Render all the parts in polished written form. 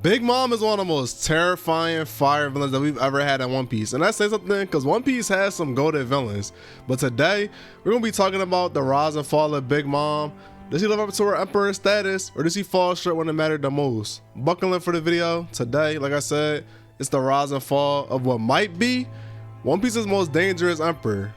Big Mom is one of the most terrifying fire villains that we've ever had in One Piece. And that says something because One Piece has some goated villains. But today, we're going to be talking about the rise and fall of Big Mom. Does she live up to her emperor status, or does she fall short when it mattered the most? Buckle in for the video. Today, like I said, it's the rise and fall of what might be One Piece's most dangerous emperor.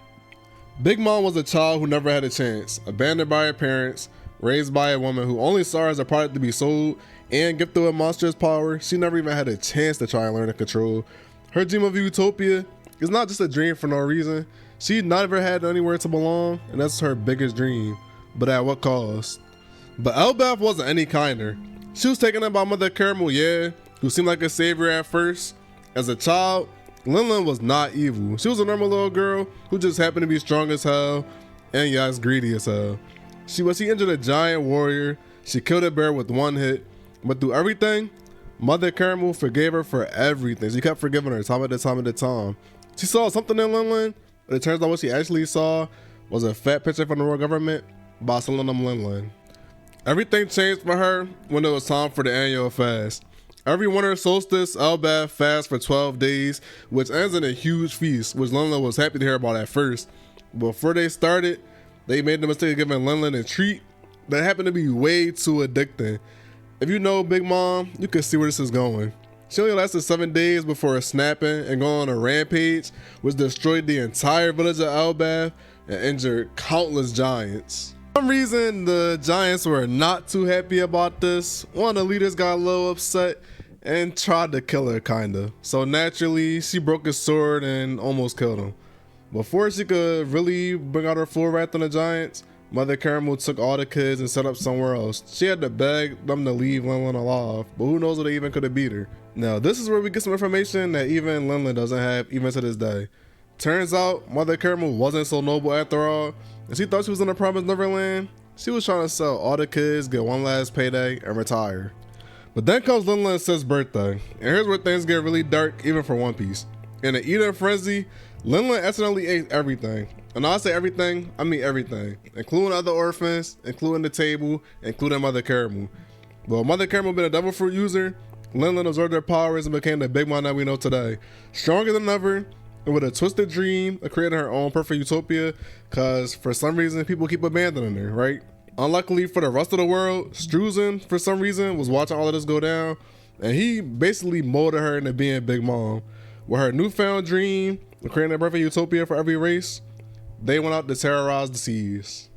Big Mom was a child who never had a chance, abandoned by her parents, raised by a woman who only saw her as a product to be sold, and gifted with monstrous power. She never even had a chance to try and learn to control. Her dream of utopia is not just a dream for no reason. She never had anywhere to belong, and that's her biggest dream. But at what cost? But Elbaf wasn't any kinder. She was taken in by Mother Caramel, yeah, who seemed like a savior at first. As a child, Linlin was not evil. She was a normal little girl who just happened to be strong as hell, and yes, greedy as hell. She injured a giant warrior. She killed a bear with one hit. But through everything, Mother Caramel forgave her for everything. She kept forgiving her time after time. She saw something in Linlin, but it turns out what she actually saw was a fat picture from the royal government by Selenium Linlin. Everything changed for her when it was time for the annual fast. Every winter solstice, Elbaf fasts for 12 days, which ends in a huge feast, which Linlin was happy to hear about at first. Before they started, they made the mistake of giving Linlin a treat that happened to be way too addicting. If you know Big Mom, you can see where this is going. She only lasted 7 days before snapping and going on a rampage, which destroyed the entire village of Elbaf and injured countless giants. For some reason, the giants were not too happy about this. One of the leaders got a little upset and tried to kill her, kinda. So naturally, she broke his sword and almost killed him. Before she could really bring out her full wrath on the giants, Mother Caramel took all the kids and set up somewhere else. She had to beg them to leave Linlin alive, but who knows if they even could have beat her. Now, this is where we get some information that even Linlin doesn't have, even to this day. Turns out, Mother Caramel wasn't so noble after all, and she thought she was in the promised Neverland. She was trying to sell all the kids, get one last payday, and retire. But then comes Linlin's 6th birthday, and here's where things get really dark, even for One Piece. In an eating frenzy, Linlin accidentally ate everything. And when I say everything, I mean everything, including other orphans, including the table, including Mother Caramel. But Mother Caramel being a devil fruit user, Linlin absorbed their powers and became the Big Mom that we know today. Stronger than ever, and with a twisted dream of creating her own perfect utopia, cause for some reason people keep abandoning her, right? Unluckily for the rest of the world, Struzen, for some reason, was watching all of this go down, and he basically molded her into being Big Mom. With her newfound dream of creating a perfect utopia for every race, they went out to terrorize the seas.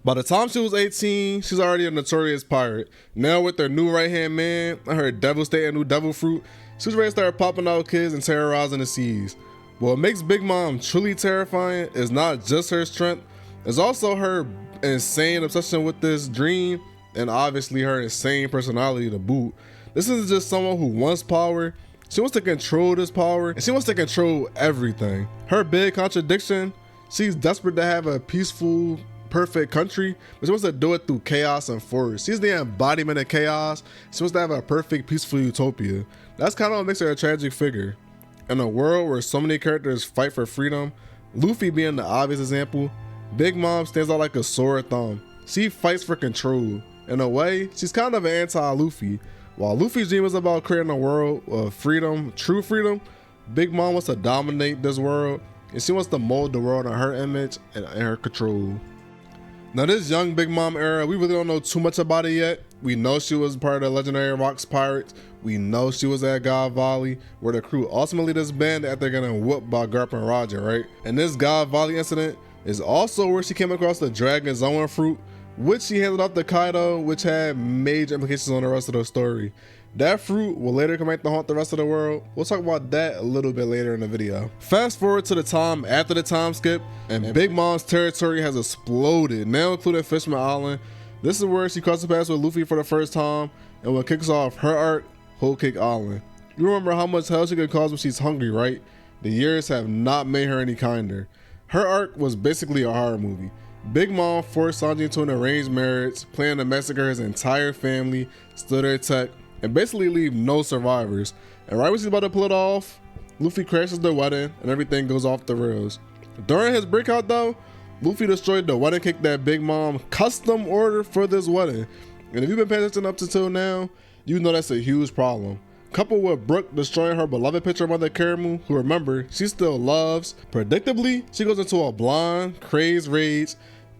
By the time she was 18, she's already a notorious pirate. Now with their new right-hand man and her devastating new devil fruit, she was ready to start popping out kids and terrorizing the seas. But what makes Big Mom truly terrifying is not just her strength, it's also her insane obsession with this dream, and obviously her insane personality to boot. This isn't just someone who wants power, she wants to control this power, and she wants to control everything. Her big contradiction: she's desperate to have a peaceful, perfect country, but she wants to do it through chaos and force. She's the embodiment of chaos. She wants to have a perfect, peaceful utopia. That's kind of what makes her a tragic figure. In a world where so many characters fight for freedom, Luffy being the obvious example, Big Mom stands out like a sore thumb. She fights for control. In a way, she's kind of an anti-Luffy. While Luffy's dream is about creating a world of freedom, true freedom, Big Mom wants to dominate this world, and she wants to mold the world in her image and her control. Now this young Big Mom era, we really don't know too much about it yet. We know she was part of the legendary Rocks Pirates. We know she was at God Valley, where the crew ultimately disbanded after getting whooped by Garp and Roger, right? And this God Valley incident is also where she came across the Dragon Zoan fruit, which she handed off to Kaido, which had major implications on the rest of the story. That fruit will later come back to haunt the rest of the world. We'll talk about that a little bit later in the video. Fast forward to the time after the time skip, and Big Mom's territory has exploded, now including Fishman Island. This is where she crosses paths with Luffy for the first time, and what kicks off her arc, Whole Cake Island. You remember how much hell she could cause when she's hungry, right? The years have not made her any kinder. Her arc was basically a horror movie. Big Mom forced Sanji into an arranged marriage, planning to massacre his entire family, steal their tech, and basically leave no survivors. And right when she's about to pull it off, Luffy crashes the wedding and everything goes off the rails. During his breakout though, Luffy destroyed the wedding cake that Big Mom custom ordered for this wedding. And if you've been paying attention up to till now, you know that's a huge problem. Coupled with Brooke destroying her beloved picture mother Karamu, who remember, she still loves. Predictably, she goes into a blind, crazed rage,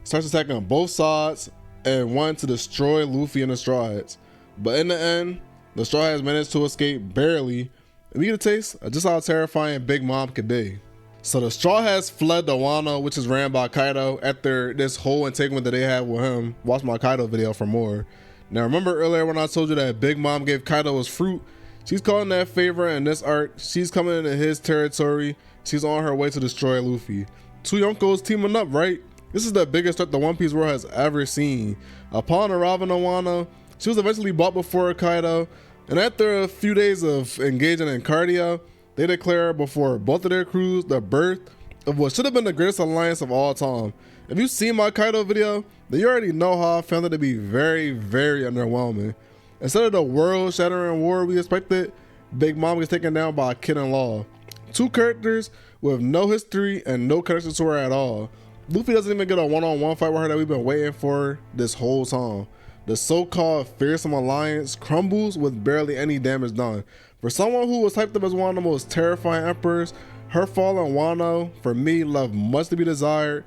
starts attacking both sides, and wanting to destroy Luffy and the Straw Hats. But in the end, the Straw Hats managed to escape barely, and we get a taste of just how terrifying Big Mom could be. So the Straw Hats fled to Wano, which is ran by Kaido, after this whole entanglement that they had with him. Watch my Kaido video for more. Now remember earlier when I told you that Big Mom gave Kaido his fruit? She's calling that favor in this arc. She's coming into his territory. She's on her way to destroy Luffy. Two Yonkos teaming up, right? This is the biggest threat the One Piece world has ever seen. Upon arriving to Wano, she was eventually bought before Kaido, and after a few days of engaging in cardio, they declare before both of their crews the birth of what should have been the greatest alliance of all time. If you've seen my Kaido video, then you already know how I found it to be very, very underwhelming. Instead of the world-shattering war we expected, Big Mom gets taken down by Kid and Law. Two characters with no history and no connection to her at all. Luffy doesn't even get a one-on-one fight with her that we've been waiting for this whole time. The so-called fearsome alliance crumbles with barely any damage done. For someone who was hyped up as one of the most terrifying emperors, her fall in Wano, for me, left much to be desired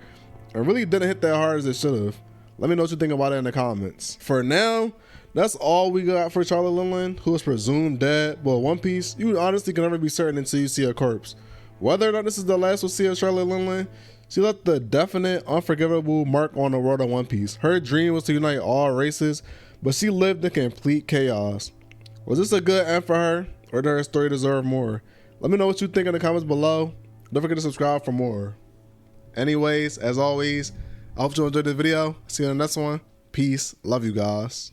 and really didn't hit that hard as it should have. Let me know what you think about it in the comments. For now, that's all we got for Charlotte Linlin, who is presumed dead. But One Piece, you honestly can never be certain until you see a corpse. Whether or not this is the last we'll see of Charlotte Linlin, she left the definite, unforgivable mark on the world of One Piece. Her dream was to unite all races, but she lived in complete chaos. Was this a good end for her, or did her story deserve more? Let me know what you think in the comments below. Don't forget to subscribe for more. Anyways, as always, I hope you enjoyed this video. See you in the next one. Peace. Love you guys.